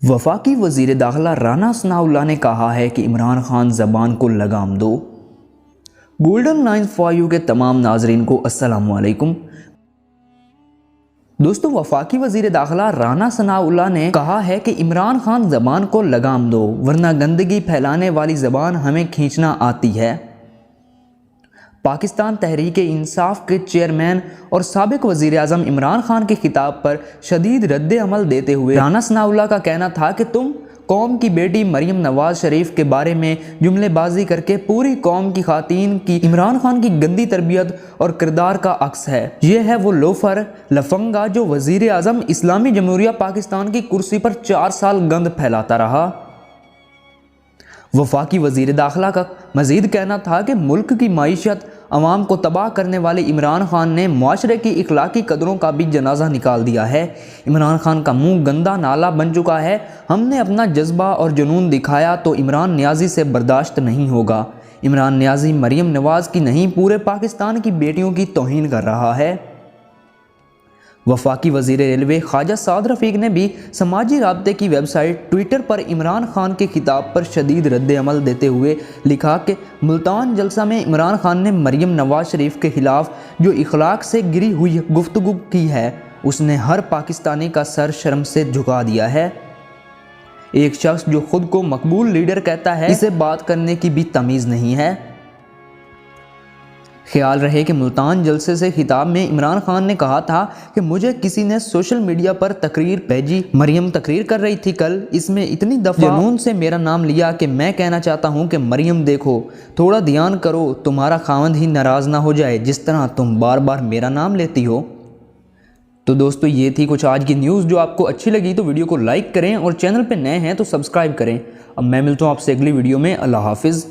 وفاقی وزیر داخلہ رانا ثناءاللہ نے کہا ہے کہ عمران خان زبان کو لگام دو۔ گولڈن لائنز فار یو کے تمام ناظرین کو السلام علیکم۔ دوستو، وفاقی وزیر داخلہ رانا ثناءاللہ نے کہا ہے کہ عمران خان زبان کو لگام دو ورنہ گندگی پھیلانے والی زبان ہمیں کھینچنا آتی ہے۔ پاکستان تحریک انصاف کے چیئرمین اور سابق وزیر اعظم عمران خان کے خطاب پر شدید رد عمل دیتے ہوئے رانا ثناءاللہ کا کہنا تھا کہ تم قوم کی بیٹی مریم نواز شریف کے بارے میں جملے بازی کر کے پوری قوم کی خواتین کی عمران خان کی گندی تربیت اور کردار کا عکس ہے۔ یہ ہے وہ لوفر لفنگا جو وزیر اعظم اسلامی جمہوریہ پاکستان کی کرسی پر 4 سال گند پھیلاتا رہا۔ وفاقی وزیر داخلہ کا مزید کہنا تھا کہ ملک کی معیشت عوام کو تباہ کرنے والے عمران خان نے معاشرے کی اخلاقی قدروں کا بھی جنازہ نکال دیا ہے۔ عمران خان کا منہ گندا نالا بن چکا ہے۔ ہم نے اپنا جذبہ اور جنون دکھایا تو عمران نیازی سے برداشت نہیں ہوگا۔ عمران نیازی مریم نواز کی نہیں پورے پاکستان کی بیٹیوں کی توہین کر رہا ہے۔ وفاقی وزیر ریلوے خواجہ سعد رفیق نے بھی سماجی رابطے کی ویب سائٹ ٹویٹر پر عمران خان کے خطاب پر شدید رد عمل دیتے ہوئے لکھا کہ ملتان جلسہ میں عمران خان نے مریم نواز شریف کے خلاف جو اخلاق سے گری ہوئی گفتگو کی ہے اس نے ہر پاکستانی کا سر شرم سے جھکا دیا ہے۔ ایک شخص جو خود کو مقبول لیڈر کہتا ہے اسے بات کرنے کی بھی تمیز نہیں ہے۔ خیال رہے کہ ملتان جلسے سے خطاب میں عمران خان نے کہا تھا کہ مجھے کسی نے سوشل میڈیا پر تقریر بھیجی، مریم تقریر کر رہی تھی کل، اس میں اتنی دفعہ جنون سے میرا نام لیا کہ میں کہنا چاہتا ہوں کہ مریم دیکھو، تھوڑا دھیان کرو، تمہارا خاوند ہی ناراض نہ ہو جائے جس طرح تم بار بار میرا نام لیتی ہو۔ تو دوستو، یہ تھی کچھ آج کی نیوز۔ جو آپ کو اچھی لگی تو ویڈیو کو لائک کریں اور چینل پہ نئے ہیں تو سبسکرائب کریں۔ اب میں ملتا ہوں آپ سے اگلی ویڈیو میں۔ اللہ حافظ۔